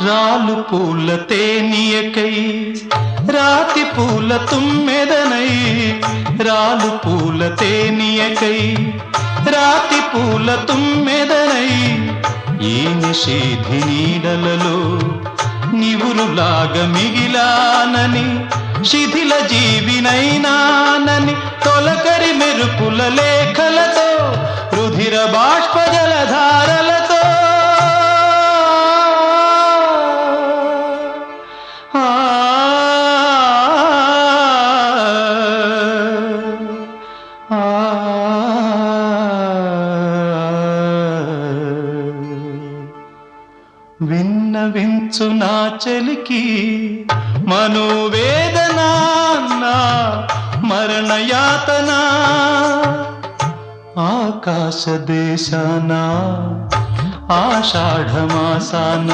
రాలు పూల తేనియకై రాతి పూల తుమ్మెదనై రాలు పూల తేనియకై రాతి పూల తుమ్మెదనై ఈ నిషేధి నీడలలో నివురులాగా మిగిలానని శిథిల జీవినైనానని తొలకరి మెరుపుల లేఖలతో రుధిర బాష్ప జలధారలతో విన్నవించు నా చలికి మనోవేదన నా మరణయాతన ఆకాశ దేశాన ఆషాఢమాసాన